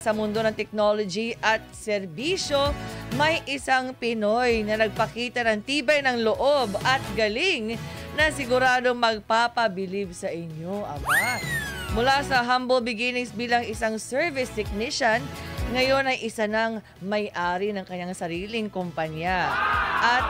sa mundo ng technology at serbisyo, may isang Pinoy na nagpakita ng tibay ng loob at galing na siguradong magpapabilib sa inyo. Aba, mula sa humble beginnings bilang isang service technician, ngayon ay isa ng may-ari ng kanyang sariling kumpanya. At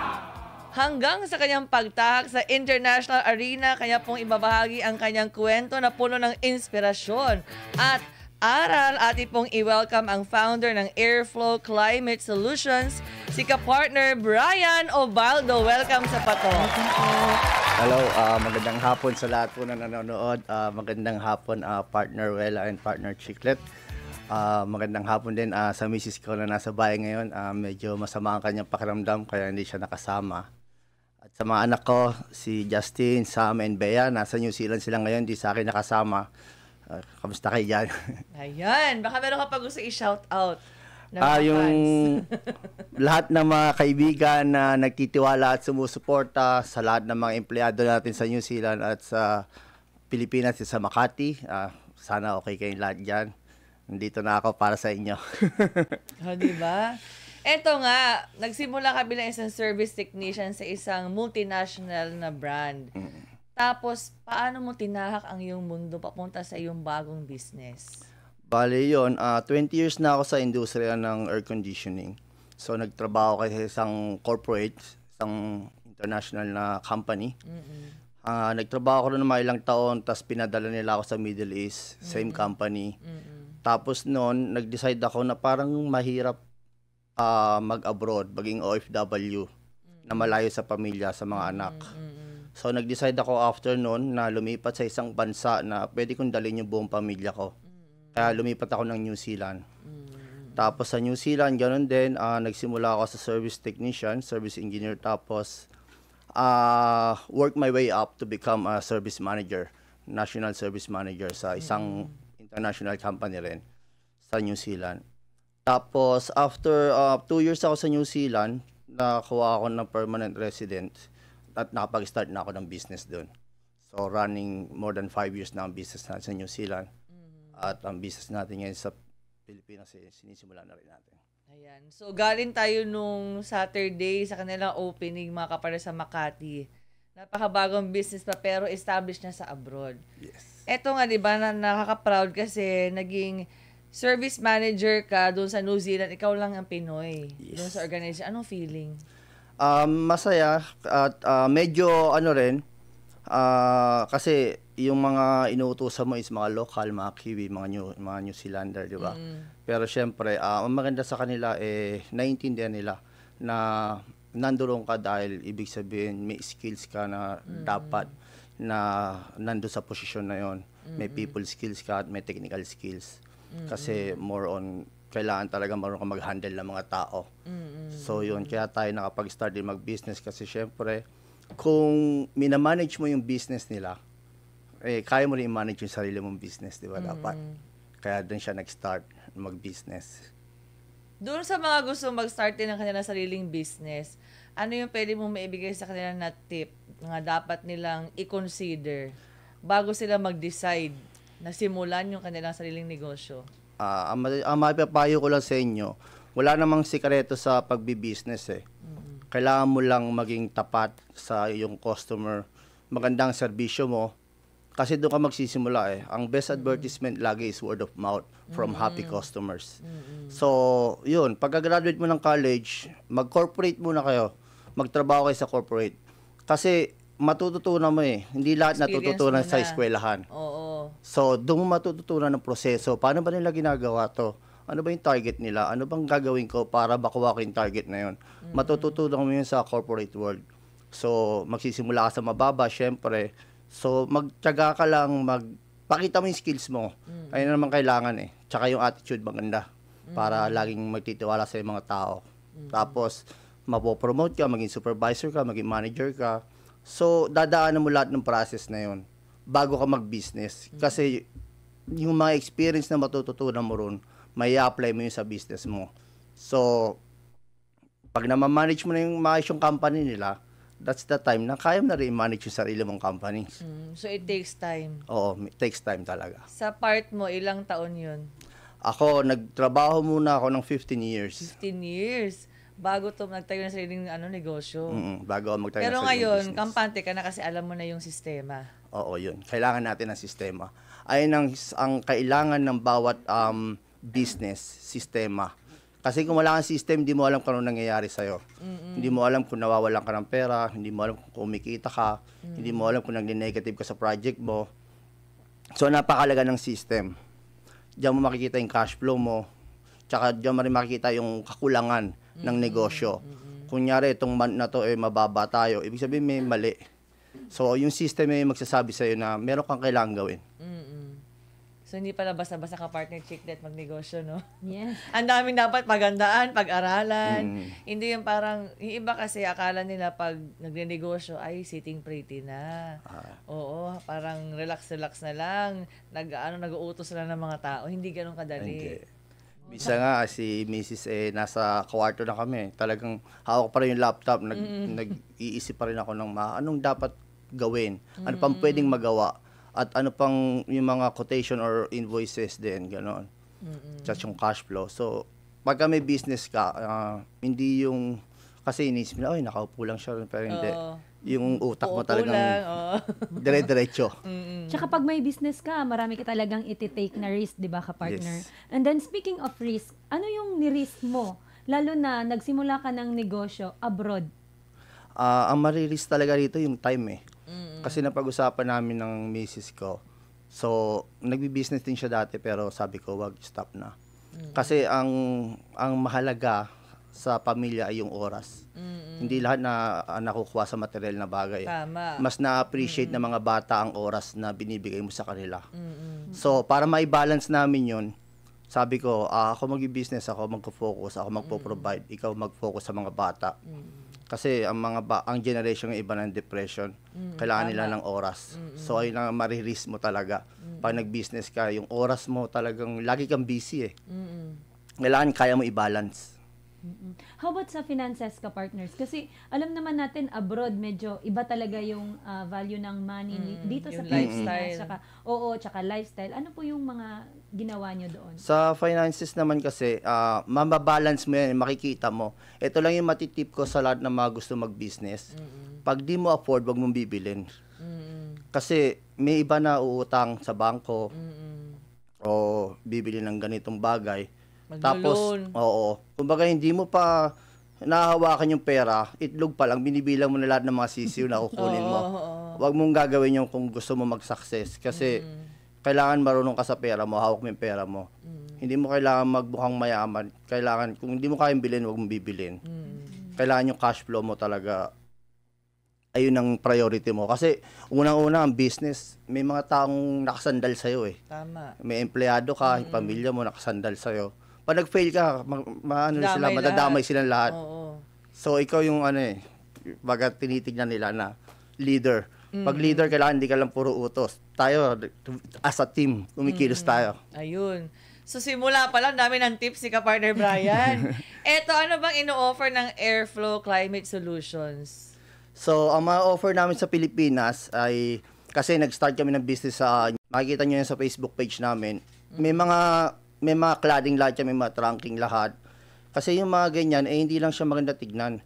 hanggang sa kanyang pagtahak sa international arena, kanya pong ibabahagi ang kanyang kwento na puno ng inspirasyon at aral. Atin pong i-welcome ang founder ng Airflow Climate Solutions, si ka-partner Brian Obaldo. Welcome sa Pato. Hello, magandang hapon sa lahat po na nanonood. Magandang hapon, partner Wela and partner Chiclet. Magandang hapon din sa misis ko na nasa bahay ngayon. Medyo masama ang kanyang pakiramdam kaya hindi siya nakasama. At sa mga anak ko, si Justin, Sam, and Bea, nasa New Zealand sila ngayon, di sa akin nakasama. Kamusta kayo dyan? Ayan, baka meron ka pa gusto i-shout out. Yung lahat ng mga kaibigan na nagtitiwala at sumusuporta, sa lahat ng mga empleyado natin sa New Zealand at sa Pilipinas at sa Makati, sana okay kayong lahat dyan. Nandito na ako para sa inyo. Diba? Eto nga, nagsimula ka bilang isang service technician sa isang multinational na brand. Tapos, paano mo tinahak ang iyong mundo papunta sa iyong bagong business? Bale yun, 20 years na ako sa industriya ng air conditioning. So, nagtrabaho ko sa isang corporate, isang international na company. Nagtrabaho ko rin ng mga ilang taon, tapos pinadala nila ako sa Middle East, same company. Tapos noon, nag-decide ako na parang mahirap mag-abroad, maging OFW, na malayo sa pamilya, sa mga anak. So, nag-decide ako after noon na lumipat sa isang bansa na pwede kong dalhin yung buong pamilya ko. Kaya lumipat ako ng New Zealand. Tapos sa New Zealand, ganun din, nagsimula ako sa service technician, service engineer, tapos work my way up to become a service manager, national service manager sa isang international company rin sa New Zealand. Tapos after 2 years ako sa New Zealand, nakakuha ako ng permanent resident at nakapag-start na ako ng business doon. So running more than 5 years na ang business natin sa New Zealand. At ang business natin ngayon sa Pilipinas, sinisimula na rin natin. Ayan. So, galing tayo nung Saturday sa kanilang opening, mga kapatid sa Makati. Napakabagong business pa, pero established na sa abroad. Yes. Eto nga, di ba, nakaka-proud kasi naging service manager ka doon sa New Zealand. Ikaw lang ang Pinoy. Yes. Doon sa organization. Anong feeling? Masaya at medyo rin, kasi yung mga inuutusan mo is mga local, mga Kiwi, mga New Zealander, di ba? Pero syempre, ang maganda sa kanila, naiintindihan nila na nandoon ka dahil ibig sabihin may skills ka na dapat na nandoon sa posisyon na yon. May people skills ka at may technical skills. Kasi more on, kailangan talaga marunong ka mag-handle ng mga tao. So yun, kaya tayo nakapag-start din mag-business kasi syempre, kung minamanage mo yung business nila, kaya mo rin i-manage yung sarili mong business, di ba? Dapat. Kaya doon siya nag-start mag-business. Doon sa mga gusto mag-start din ng kanilang sariling business, ano yung pwede mong maibigay sa kanila na tip na dapat nilang i-consider bago sila mag-decide na simulan yung kanilang sariling negosyo? Ang mapapayo ko lang sa inyo, wala namang sikreto sa pagbi-business Kailangan mo lang maging tapat sa iyong customer, magandang serbisyo mo, kasi doon ka magsisimula Ang best advertisement lagi is word of mouth from happy customers. So, yun, pagka-graduate mo ng college, mag-corporate muna kayo. Magtrabaho kayo sa corporate. Kasi matututunan mo Hindi lahat natututunan sa eskwelahan. Oo. So, doon mo matututunan ng proseso. Paano ba nila ginagawa to? Ano ba yung target nila? Ano bang gagawin ko para makuha ko yung target na yun? Matututunan mo yun sa corporate world. So, magsisimula ka sa mababa, syempre. So, magtiyaga ka lang, pakita mo yung skills mo. Ayun naman kailangan Tsaka yung attitude maganda para laging magtitiwala sa mga tao. Tapos, mapopromote ka, maging supervisor ka, maging manager ka. So, dadaanan mo lahat ng process na yun bago ka mag-business. Kasi, yung mga experience na matututunan mo ron, may apply mo yun sa business mo. So, pag na-manage mo na yung maayos yung company nila, that's the time na kaya mo na rin manage yung sarili mong company. So, it takes time. Oo, it takes time talaga. Sa part mo, ilang taon yun? Ako, nagtrabaho muna ako ng 15 years. 15 years. Bago nagtayo ng sariling negosyo. Bago ako magtayo Pero ng sariling ngayon, business. kampante ka na kasi alam mo na yung sistema. Oo, yun. Kailangan natin ng sistema. Ayun ang kailangan ng bawat business, sistema. Kasi kung wala kang system, hindi mo alam kung ano nangyayari sa'yo. Hindi mo alam kung nawawalan ka ng pera, hindi mo alam kung kumikita ka, hindi mo alam kung nagne-negative ka sa project mo. So, napakalaga ng system. Diyan mo makikita yung cash flow mo, tsaka diyan mo rin makikita yung kakulangan ng negosyo. Kunyari, itong month na to, mababa tayo. Ibig sabihin, may mali. So, yung system ay magsasabi sa'yo na meron kang kailangan gawin. So, hindi pala basta-basta ka partner chick that magnegosyo, no? Yes. Ang daming dapat pagandaan, pag-aralan. Hindi yung parang, yung iba kasi akala nila pag nagnenegosyo, ay sitting pretty na. Oo, parang relax-relax na lang. Nag-uutos na ng mga tao. Hindi ganun kadali. Hindi. Bisa nga, si Mrs. Nasa kwarto na kami. Talagang hawak pa rin yung laptop. Nag-iisip pa rin ako ng anong dapat gawin. Ano pang pwedeng magawa. At ano pang yung mga quotation or invoices din, gano'n. Just yung cash flow. So, pagka may business ka, hindi yung, kasi inisip nila, nakaupo lang siya, pero hindi. Yung utak mo talagang dire-diretso. Tsaka pag may business ka, marami ka talagang iti-take na risk, di ba, ka-partner? Yes. And then, speaking of risk, ano yung ni-risk mo? Lalo na, nagsimula ka ng negosyo abroad. Ang mariris talaga dito yung time Kasi napag-usapan namin ng misis ko. So, nagbi-business din siya dati pero sabi ko, wag, stop na. Kasi ang mahalaga sa pamilya ay yung oras. Hindi lahat na nakukuha sa material na bagay. Tama. Mas na-appreciate ng mga bata ang oras na binibigay mo sa kanila. So, para ma-balance namin yun, sabi ko, ako mag-business, ako magpo-focus, ako magpo-provide, ikaw mag-focus sa mga bata. Kasi ang generation ng iba ng depression, kailangan nila ng oras. So ayun ang mariris mo talaga. Pag nag-business ka, yung oras mo talagang lagi kang busy Kailangan kaya mo i-balance. How about sa finances ka, partners? Kasi alam naman natin abroad medyo iba talaga yung value ng money dito sa yung Pilipinas. lifestyle. Tsaka lifestyle. Ano po yung mga ginawa nyo doon? Sa finances naman kasi, mababalance mo yan, makikita mo. Ito lang yung matitip ko sa lahat ng mga gusto mag-business. Pag di mo afford, wag mong bibilin. Kasi may iba na uutang sa bangko o bibili ng ganitong bagay. Tapos, kumbaga hindi mo pa nahahawakan yung pera, itlog pa lang, binibilang mo na lahat ng mga sisiw na kukunin mo. Huwag mong gagawin yung kung gusto mo mag-success. Kasi, kailangan marunong ka sa pera mo, hawak mo yung pera mo. Hindi mo kailangan magbukhang mayaman. Kailangan, kung hindi mo kayang bilhin, huwag mong bibilin. Kailangan yung cash flow mo talaga, ayun ang priority mo. Kasi, unang-una, ang business, may mga taong nakasandal sa'yo Tama. May empleyado ka, yung pamilya mo nakasandal sa'yo. Pag nag-fail ka, Damay madadamay silang lahat. Oo. So, ikaw yung baga tinitignan nila na leader. Pag leader, kailangan hindi ka lang puro utos. Tayo, as a team, kumikilos tayo. Ayun. So, simula pa lang, dami ng tips si ka-partner Brian. Eto, ano bang ino-offer ng Airflow Climate Solutions? So, ang mga offer namin sa Pilipinas ay, kasi nag-start kami ng business makikita nyo yan sa Facebook page namin. May mga cladding lahat yan, may mga trunking lahat. Kasi yung mga ganyan, hindi lang siya maganda tignan.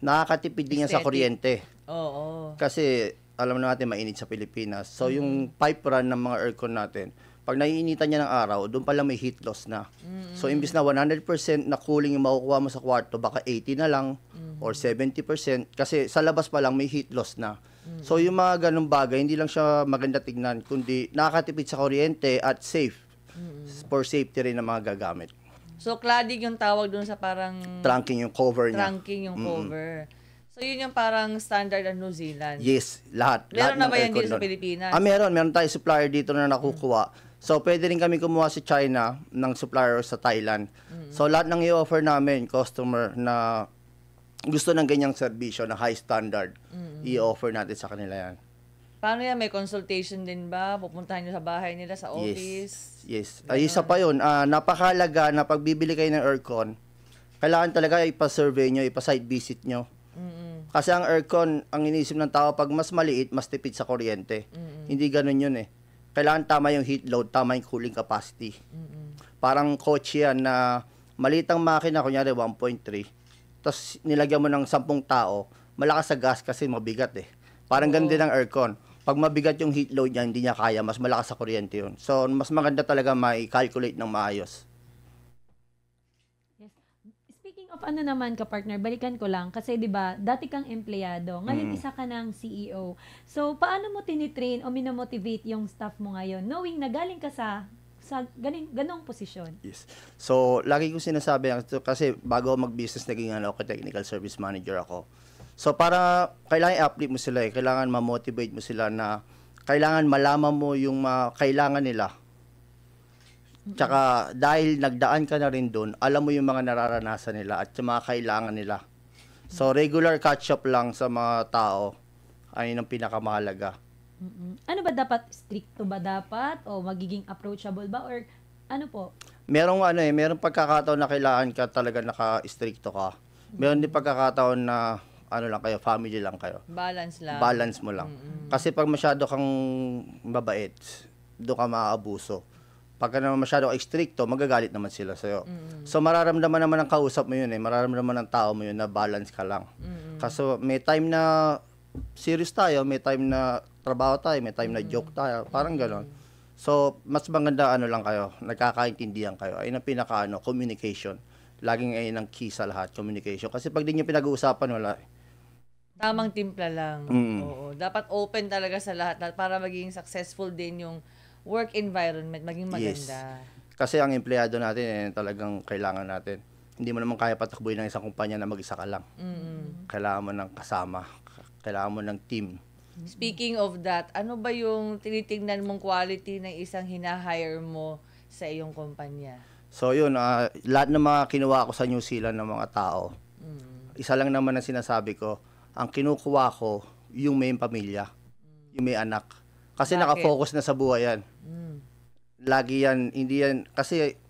Nakakatipid din yan sa kuryente. Oo. Kasi, alam natin, mainit sa Pilipinas. So, yung pipe run ng mga aircon natin, pag naiinitan niya ng araw, doon pala may heat loss na. So, imbis na 100% na cooling yung makukuha mo sa kwarto, baka 80 na lang or 70%. Kasi sa labas pa lang may heat loss na. So, yung mga ganung bagay, hindi lang siya maganda tignan, kundi nakakatipid sa kuryente at safe. For safety rin ng mga gagamit. So, cladding yung tawag dun sa parang... Trunking yung cover niya. Trunking yung cover. So, yun yung parang standard ng New Zealand. Yes, lahat. Meron na lahat ba yan aircon dito sa doon. Pilipinas? Meron. Meron tayo supplier dito na nakukuha. So, pwede rin kami kumuha sa China ng supplier sa Thailand. So, lahat ng i-offer namin, customer na gusto ng ganyang serbisyo na high standard, i-offer natin sa kanila yan. Paano yan? May consultation din ba? Pupuntahan nyo sa bahay nila, sa office? Yes. Ay, isa pa yun. Napakalaga na pagbibili kayo ng aircon, kailangan talaga ipa-survey nyo, ipa-site visit nyo. Kasi ang aircon, ang iniisip ng tao, pag mas maliit, mas tipid sa kuryente. Hindi ganun yun Kailangan tama yung heat load, tama yung cooling capacity. Parang kotse yan na malitang makina, kunyari 1.3, tapos nilagyan mo ng 10 tao, malakas sa gas kasi mabigat eh. Parang ganun din ang aircon. Pag mabigat yung heat load niya, hindi niya kaya, mas malakas sa kuryente yun. So, mas maganda talaga ma-calculate ng maayos. Yes. Speaking of ano naman ka partner, balikan ko lang kasi 'di ba, dati kang empleyado, ngayon isa ka ng CEO. So, paano mo tinitrain o minomotivate yung staff mo ngayon knowing na galing ka sa ganong posisyon? Yes. So, lagi ko sinasabi kasi bago ako mag-business, naging technical service manager ako. So, para kailangan i-uplift mo sila eh. Kailangan ma-motivate mo sila na kailangan malaman mo yung kailangan nila. Tsaka, dahil nagdaan ka na rin doon, alam mo yung mga nararanasan nila at yung mga kailangan nila. So, regular catch-up lang sa mga tao ay ang pinakamahalaga. Ano ba dapat? Stricto ba dapat? O magiging approachable ba? Or ano po? Merong pagkakataon na kailangan ka talaga naka-stricto ka. Meron din pagkakataon na lang kayo, family lang kayo. Balance lang. Balance mo lang. Kasi pag masyado kang mabait, doon ka maaabuso. Pagka naman masyado stricto, magagalit naman sila sa'yo. So mararamdaman naman ng kausap mo yun eh. Mararamdaman ng tao mo yun na balance ka lang. Kaso may time na serious tayo, may time na trabaho tayo, may time na joke tayo, parang gano'n. So, mas maganda lang kayo, nagkakaintindihan kayo. Ayun ang pinaka communication. Laging ayun ang key sa lahat, communication. Kasi pag di nyo pinag-uusapan, wala. Tamang timpla lang. Oo. Dapat open talaga sa lahat para maging successful din yung work environment, maging maganda. Yes. Kasi ang empleyado natin, talagang kailangan natin. Hindi mo naman kaya patakbuhin ng isang kumpanya na mag-isa ka lang. Kailangan mo ng kasama. Kailangan mo ng team. Speaking of that, ano ba yung tinitingnan mong quality ng isang hina-hire mo sa iyong kumpanya? So yun, lahat ng mga kinuha ko sa New Zealand ng mga tao, isa lang naman ang sinasabi ko, ang kinukuha ko, yung may pamilya, yung may anak. Kasi nakafocus na sa buhay yan. Lagi yan, hindi yan, kasi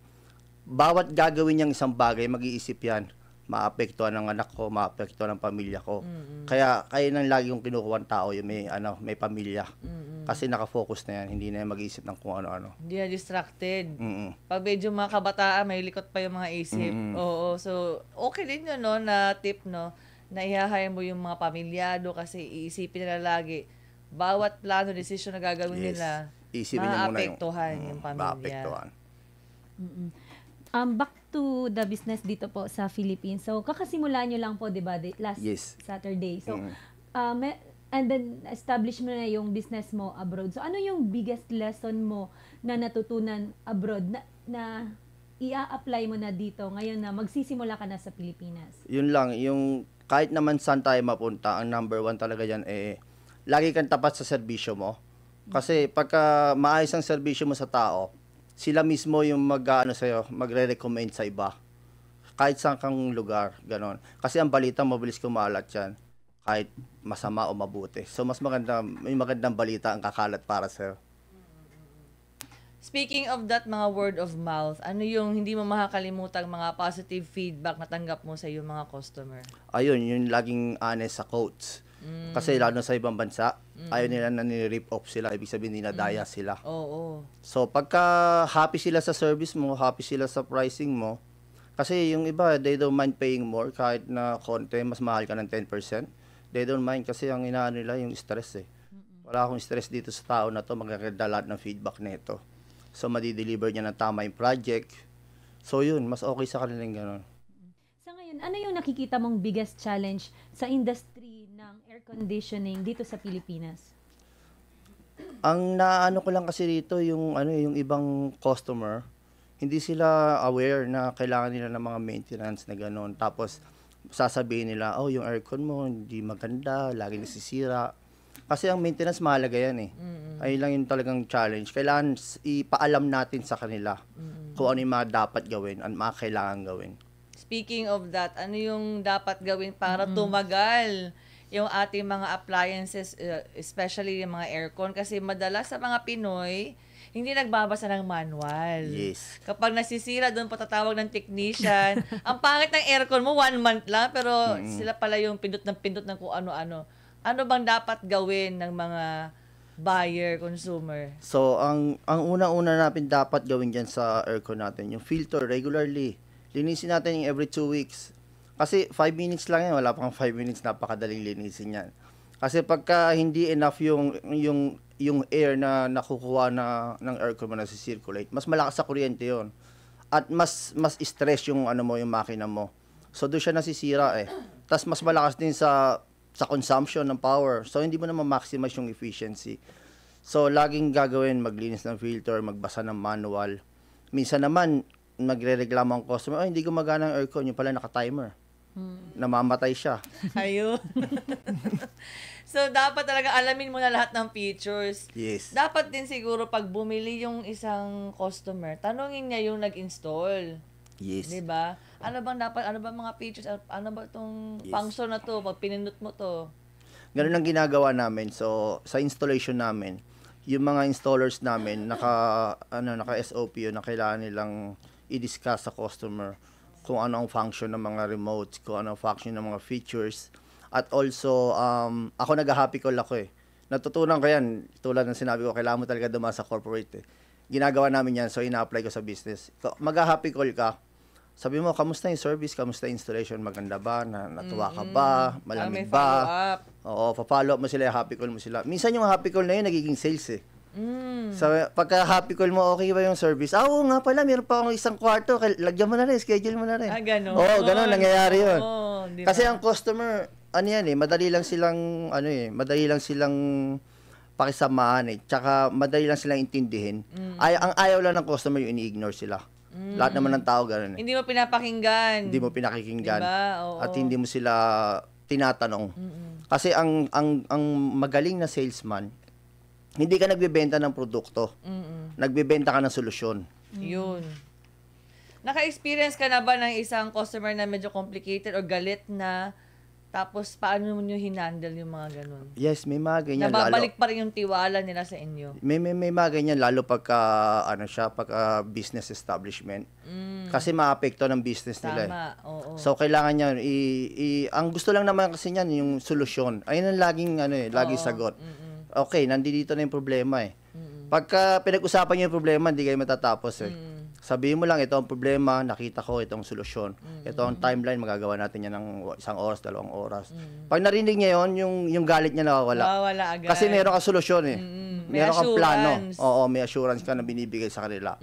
bawat gagawin niyang isang bagay, mag-iisip yan. Maapektuhan ng anak ko, maapektuhan ng pamilya ko. Kaya nang lagi kong kinukuha ng tao yung may pamilya. Kasi nakafocus na yan, hindi na yan mag-iisip ng kung ano-ano. Hindi na distracted. Pag medyo mga kabataan, may likot pa yung mga isip. Oo, so okay din yun, no, na tip, no, na i-hire mo yung mga pamilyado kasi iisipin nila lagi, bawat plano, decision na gagawin nila, maapektuhan yung pamilya. Maapektuhan. Back to the business dito po sa Philippines. So, kakasimula nyo lang po, di ba, last Saturday. So, and then, establish mo na yung business mo abroad. So, ano yung biggest lesson mo na natutunan abroad na i-apply mo na dito ngayon na magsisimula ka na sa Pilipinas? Yun lang, yung kahit naman saan tayo mapunta, ang number one talaga dyan lagi kang tapat sa serbisyo mo. Kasi pagka maayos ang serbisyo mo sa tao, sila mismo yung magre-recommend sa iba. Kahit saan kang lugar, ganon. Kasi ang balita, mabilis kumalat yan. Kahit masama o mabuti. So, mas may magandang balita ang kakalat para sa'yo. Speaking of that, mga word of mouth, ano yung hindi mo makakalimutang mga positive feedback na tanggap mo sa iyong mga customer? Ayun, yung laging honest sa quotes. Kasi lalo sa ibang bansa, ayaw nila na ni-rip off sila, ibig sabihin dinadaya sila. Oo. So, pagka happy sila sa service mo, happy sila sa pricing mo, kasi yung iba, they don't mind paying more kahit na konti, mas mahal ka ng 10%. They don't mind kasi ang inaano nila yung stress eh. Wala akong stress dito sa tao na to, magkakita lahat ng feedback nito. So, madi-deliver niya ng tama yung project. So, yun, mas okay sa kanilang gano'n. Sa ngayon, ano yung nakikita mong biggest challenge sa industry ng air conditioning dito sa Pilipinas? Ang naano ko lang kasi dito yung yung ibang customer, hindi sila aware na kailangan nila ng mga maintenance na gano'n. Tapos sasabihin nila, "Oh, yung aircon mo hindi maganda, lagi nasisira." Kasi ang maintenance mahalaga yan eh. Ayun lang yung talagang challenge. Kailangan ipaalam natin sa kanila kung ano yung mga dapat gawin, ang mga kailangan gawin. Speaking of that, ano yung dapat gawin para tumagal yung ating mga appliances, especially yung mga aircon? Kasi madalas sa mga Pinoy, hindi nagbabasa ng manual. Yes. Kapag nasisira, doon patatawag ng technician. Ang pangit ng aircon mo, 1 month lang, pero sila pala yung pindot ng kung ano-ano. Ano bang dapat gawin ng mga buyer, consumer? So, ang unang-una natin dapat gawin dyan sa aircon natin, yung filter regularly. Linisin natin yung every 2 weeks. Kasi 5 minutes lang yan, wala pang 5 minutes, napakadaling linisin yan. Kasi pagka hindi enough yung air na nakukuha ng aircon mo na circulate, mas malakas sa kuryente yon. At mas stress yung yung makina mo. So doon siya nasisira eh. Tapos mas malakas din sa consumption ng power. So hindi mo na ma-maximize yung efficiency. So laging gagawin, maglinis ng filter, magbasa ng manual. Minsan naman magrereklamo ang customer, hindi gumagana ang aircon, yung pala naka-timer. Namamatay siya. Ayun. So, dapat talaga alamin mo na lahat ng features. Yes. Dapat din siguro pag bumili yung isang customer, tanungin niya yung nag-install. Yes. 'Di ba? Ano bang mga features? Ano ba tong function na to pag pinindot mo to? Ganun ang ginagawa namin. So, sa installation namin, yung mga installers namin naka SOP yun na kailangan nilang i-discuss sa customer kung ano ang function ng mga remotes, kung ano ang function ng mga features. At also, ako nag-happy call ako eh. Natutunan ko yan, tulad ng sinabi ko, kailangan mo talaga dumaan sa corporate eh. Ginagawa namin yan, so ina-apply ko sa business. Mag-happy call ka, sabi mo, kamusta yung service, kamusta yung installation, maganda ba, natuwa ka ba, malamig ba? Oo, pa-follow up mo sila, happy call mo sila. Minsan yung happy call na yun, nagiging sales eh. So, pagka happy call mo, okay ba yung service? Oo nga pala, meron pa akong isang kwarto, lagyan mo na rin, schedule mo na rin. Ganun. Oo, ganun, nangyayari yun. Diba? Kasi ang customer, madali lang silang pakisamahan eh. Tsaka madali lang silang intindihin. Ang ayaw lang ng customer yung ini-ignore sila. Lahat naman ng tao gano'n eh. Hindi mo pinapakinggan. Hindi mo pinakikinggan. Diba? Oo. At hindi mo sila tinatanong. Kasi ang magaling na salesman, hindi ka nagbebenta ng produkto. Nagbebenta ka ng solusyon. Yun. Naka-experience ka na ba ng isang customer na medyo complicated o galit na tapos paano mo nyo hinandle yung mga ganun? Yes, may mga ganyan. Nababalik pa rin yung tiwala nila sa inyo? May mga ganyan, lalo pagka business establishment. Kasi maapekto ng business nila. Tama, oo. So, kailangan niya, ang gusto lang naman kasi niyan, yung solusyon. Ayun ang laging sagot. Okay, nandito na yung problema eh. Pagka pinag-usapan niyo yung problema, hindi kayo matatapos eh. Sabihin mo lang, ito ang problema, nakita ko, itong solusyon. Ito ang timeline, magagawa natin yan ng 1 oras, 2 oras. Pag narinig niya yon, yung galit niya nawawala. Nawawala agad. Kasi meron ka solusyon eh. Meron kang plano. Oo, may assurance ka na binibigay sa kanila.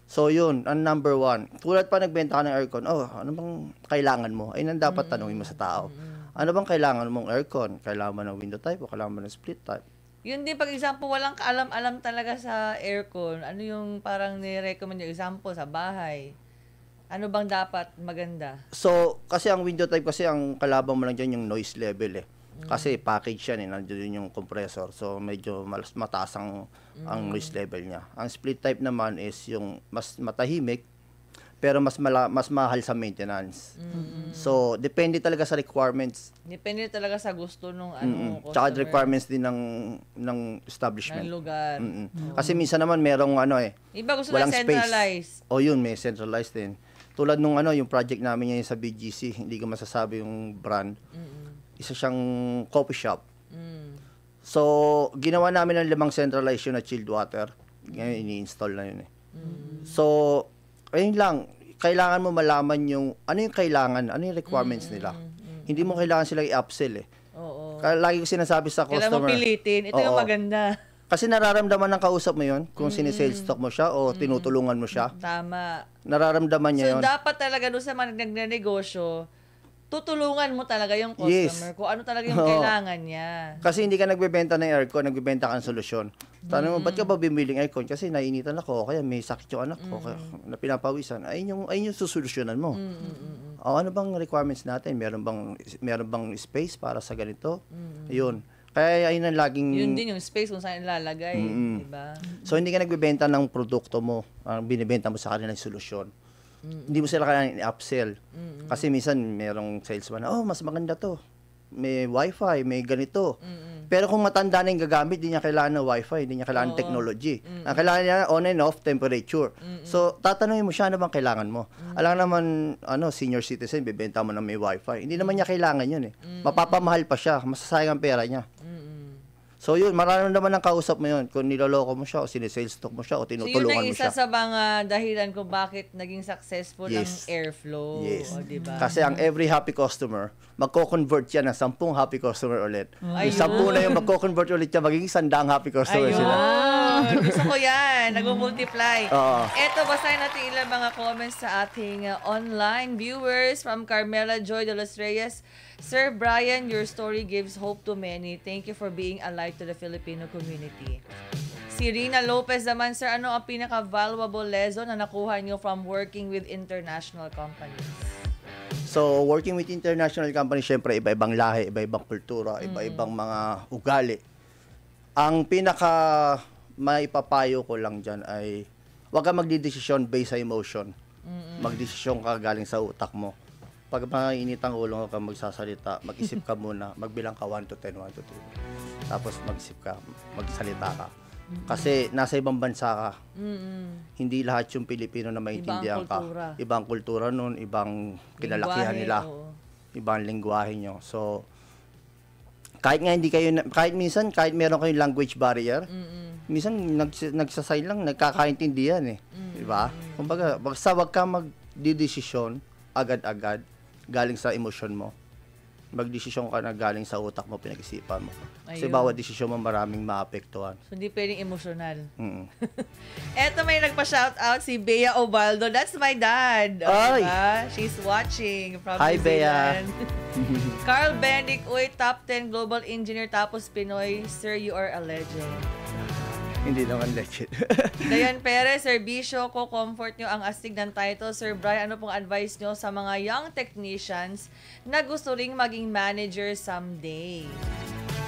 So yun, ang number 1. Tulad pa nagbenta ka ng aircon, ano bang kailangan mo? Ayun ang dapat tanungin mo sa tao. Ano bang kailangan mong aircon? Kailangan mo ng window type o kailangan mo ng split type? Yun din, pag example, walang kaalam-alam talaga sa aircon. Ano yung parang ni-recommend yung example sa bahay? Ano bang dapat maganda? So, kasi ang window type kasi ang kalaban mo lang dyan yung noise level eh. Kasi package yan eh, nandiyan yung compressor. So, medyo mataas ang noise level niya. Ang split type naman is yung mas matahimik, pero mas mahal sa maintenance. So, depende talaga sa requirements. Depende talaga sa gusto nung customer. Tsaka requirements din ng establishment. Ng lugar. Kasi minsan naman merong Iba gusto walang na centralized. Space. O yun, may centralized din. Tulad nung yung project namin ngayon sa BGC, hindi ko masasabi yung brand. Isa siyang coffee shop. So, ginawa namin ng 5 centralized yun na chilled water. Ngayon, ini-install na yun eh. So, ayun lang, kailangan mo malaman ano yung kailangan, ano yung requirements nila. Hindi mo kailangan silang i-upsell eh. Oo. Lagi ko sinasabi sa customer. Kailangan mo pilitin. Ito yung maganda. Kasi nararamdaman ng kausap mo yun, kung sinisales stock mo siya o tinutulungan mo siya. Tama. Nararamdaman niya yun. So, dapat talaga doon sa mga nagnegosyo, tutulungan mo talaga yung customer kung ano talaga yung kailangan niya. Kasi hindi ka nagbebenta ng aircon, nagbebenta ka ng solusyon. Tanong mo, ba't ka ba bimiling aircon? Kasi nainitan ako, kaya may sakit yung anak ko, kaya na pinapawisan. Ayun yung susolusyonan mo. Ano bang requirements natin? Meron bang space para sa ganito? Yun. Kaya ayun ang laging... Yun din yung space kung saan ilalagay. Diba? So, hindi ka nagbebenta ng produkto mo. Ang binibenta mo sa kanila ng solusyon. Hindi mo sila kailangan i-upsell. Kasi minsan, merong salesman na, mas maganda to. May wifi, may ganito. Pero kung matanda na yung gagamit, hindi niya kailangan ng wifi, hindi niya kailangan ng technology. Ang kailangan niya, on and off temperature. So, tatanungin mo siya, ano bang kailangan mo? Alam naman, senior citizen, bibenta mo na may wifi. Hindi naman niya kailangan yun eh. Mapapamahal pa siya, masasayang ang pera niya. So yun, marami naman ang kausap mo yun. Kung niloloko mo siya o sinesales talk mo siya o So yun tinutulungan ang mo isa siya. sa mga dahilan kung bakit naging successful ang Yes. Airflow. Yes. O, diba? Kasi ang every happy customer, magko-convert yan ng 10 happy customer ulit. Ayun. Yung 10 na yung magko-convert ulit yan, magiging 100 happy customer Ayun. sila. Gusto ko yan. Nag-multiply. Oo. Eto, basahin natin ilang mga comments sa ating online viewers from Carmela Joy de los Reyes. Sir Brian, your story gives hope to many. Thank you for being a light to the Filipino community. Si Rina Lopez naman, sir, ano ang pinaka-valuable lesson na nakuha niyo from working with international companies? So, working with international companies, syempre, iba-ibang lahi, iba-ibang kultura, iba-ibang mga ugali. Ang pinaka maipapayo ko lang dyan ay huwag ka magdidesisyon based sa emotion. Magdesisyon ka galing sa utak mo. Pag mainit ang ulo ka magsasalita, mag-isip ka muna, magbilang ka 1 to 10, 1 to 2. Tapos mag-isip ka, magsalita ka. Kasi nasa ibang bansa ka. Hindi lahat yung Pilipino na maintindihan ka. Ibang kultura nun, ibang kinalakihan nila. Ibang lingwahe nyo. So, kahit nga hindi kayo, kahit minsan, kahit meron kayong language barrier, minsan nagsasign lang, nagkakaintindihan eh. Diba? Kumbaga, basta wag ka magdidesisyon agad-agad galing sa emosyon mo. Magdesisyon ka na galing sa utak mo, pinag-isipan mo. Kasi bawat desisyon mo maraming maapektuhan. So, hindi pwedeng emosyonal. Eto, may nagpa-shoutout si Bea Obaldo. That's my dad. Ay! Diba? She's watching from Hi, New Bea. Zealand. Carl Bendick, uy, top 10 global engineer tapos Pinoy. Sir, you are a legend. Hindi naman legit. Dayan Perez, Sir Bisho, comfort nyo ang astig ng title. Sir Brian, ano pong advice nyo sa mga young technicians na gusto ring maging manager someday?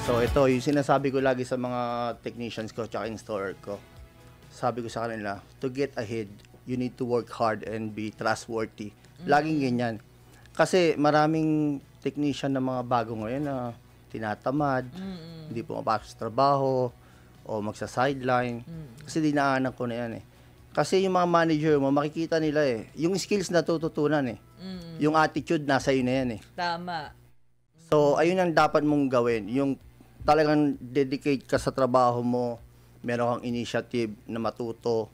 So ito, yung sinasabi ko lagi sa mga technicians ko tsaka installer ko. Sabi ko sa kanila, to get ahead, you need to work hard and be trustworthy. Laging ganyan. Kasi maraming technician na mga bago ngayon na tinatamad, hindi pumapasok sa trabaho, o magsa-sideline. Kasi dinaanan ko na yan eh. Kasi yung mga manager mo, makikita nila eh. Yung skills natututunan eh. Yung attitude, nasa iyo na yan eh. Tama. So, ayun ang dapat mong gawin. Yung talagang dedicate ka sa trabaho mo, meron kang initiative na matuto,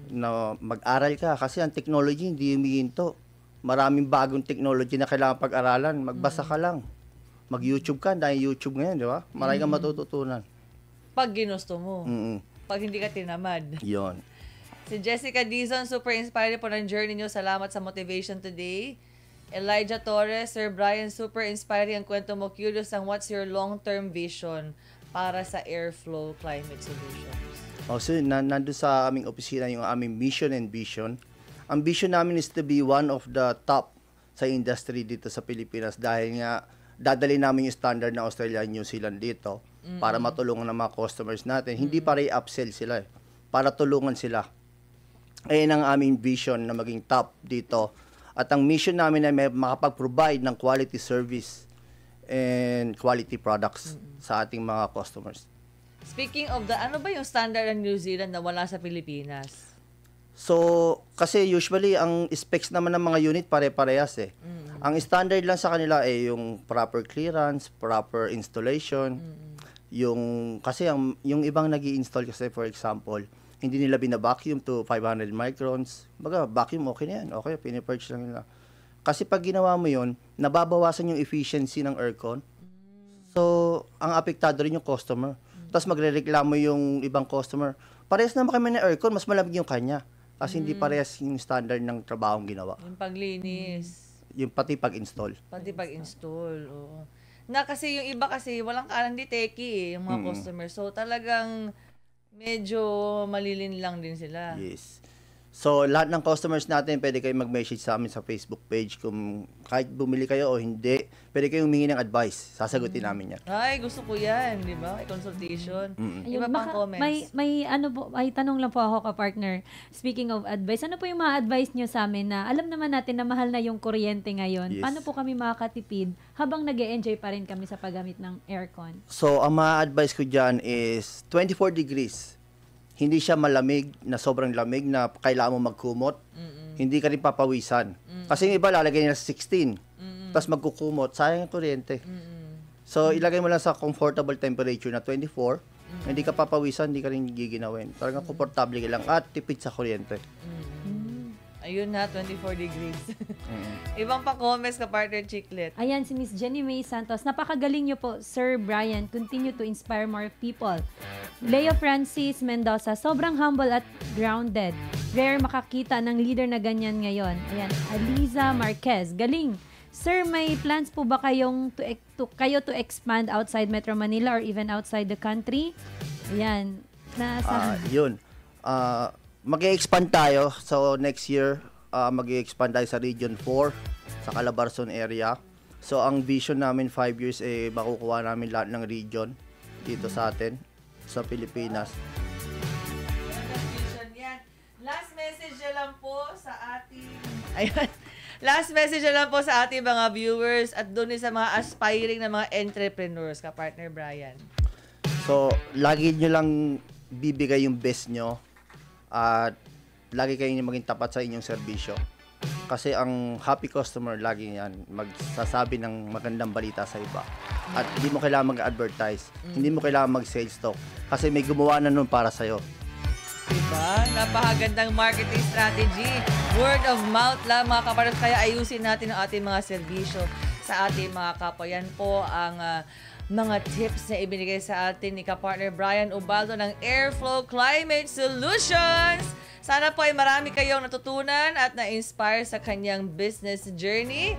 na mag-aral ka. Kasi ang technology, hindi humihinto. Maraming bagong technology na kailangan pag-aralan. Magbasa ka lang. Mag-YouTube ka. Dahil YouTube ngayon, di ba? Marami kang matututunan. Pag ginusto mo. Pag hindi ka tinamad. Yon. Si Jessica Dizon, super inspired po ng journey nyo. Salamat sa motivation today. Elijah Torres, Sir Brian, super inspiring ang kwento mo. Curious ang what's your long-term vision para sa Airflow Climate Solutions? So, nandun sa aming opisina yung aming mission and vision. Ang vision namin is to be one of the top sa industry dito sa Pilipinas dahil nga dadali namin yung standard na Australia and New Zealand dito para matulungan ng mga customers natin. Hindi para i-upsell sila eh. Para tulungan sila. Ayan ang aming vision na maging top dito. At ang mission namin ay makapag-provide ng quality service and quality products sa ating mga customers. Speaking of ano ba yung standard ng New Zealand na wala sa Pilipinas? So, kasi usually, ang specs naman ng mga unit pare-parehas eh. Ang standard lang sa kanila ay yung proper clearance, proper installation, kasi yung ibang nag-i-install kasi for example, hindi nila bina-vacuum to 500 microns. Baga, vacuum okay na yan. Okay, pinipurge lang nila. Kasi pag ginawa mo yun, nababawasan yung efficiency ng aircon. So, ang apektado rin yung customer. Tapos magre-reklamo yung ibang customer. Parehas naman kami ng aircon, mas malamig yung kanya. Kasi hindi parehas yung standard ng trabahong ginawa. Yung paglinis. Yung pati pag-install. Pati pag-install, oo. Na kasi yung iba kasi walang hindi techie yung mga customer. So talagang medyo malilin lang din sila. Yes. So, lahat ng customers natin, pwede kayo mag-message sa amin sa Facebook page. Kung kahit bumili kayo o hindi, pwede kayong humingi ng advice. Sasagutin namin yan. Ay, gusto ko yan, di ba? May consultation. Iba Ayun, pang comments. May tanong lang po ako ka-partner. Speaking of advice, ano po yung mga advice nyo sa amin na alam naman natin na mahal na yung kuryente ngayon? Yes. Paano po kami makakatipid habang nag-e-enjoy pa rin kami sa paggamit ng aircon? So, ang ma-advise ko dyan is 24 degrees. Hindi siya malamig, na sobrang lamig, na kailangan mo magkumot. Hindi ka rin papawisan. Kasi yung iba lalagay nila sa 16. Tapos magkukumot, sayang yung kuryente. So, ilagay mo lang sa comfortable temperature na 24. Hindi ka papawisan, hindi ka rin giginawin. Talagang komportable ka lang at tipid sa kuryente. Ayun na, 24 degrees. Ibang pa-comments ka, partner Chiclet. Ayan, si Miss Jenny May Santos. Napakagaling niyo po, Sir Brian. Continue to inspire more people. Leo Francis Mendoza. Sobrang humble at grounded. Rare makakita ng leader na ganyan ngayon. Ayan, Aliza Marquez. Galing. Sir, may plans po ba kayong kayo to expand outside Metro Manila or even outside the country? Ayan. Yun. Mag-i-expand tayo. So, next year, mag-i-expand tayo sa Region 4, sa Calabarzon area. So, ang vision namin 5 years, makukuha namin lahat ng region dito sa atin, sa Pilipinas. Last message na lang po sa ating... Ayun. Last message na lang po sa ating mga viewers at doon sa mga aspiring na mga entrepreneurs, ka-partner Brian. So, lagi nyo lang bibigay yung best nyo at lagi kayo maging tapat sa inyong serbisyo. Kasi ang happy customer, lagi yan magsasabi ng magandang balita sa iba. At hindi mo kailangan mag-advertise, hindi mo kailangan mag-sales talk kasi may gumawa na nun para sa'yo. Diba? Napakagandang marketing strategy. Word of mouth lang mga kapartners. Kaya ayusin natin ang ating mga serbisyo sa ating mga kapwa. Yan po ang mga tips na ibinigay sa atin ni kapartner Brian Ubaldo ng Airflow Climate Solutions. Sana po ay marami kayong natutunan at na-inspire sa kanyang business journey.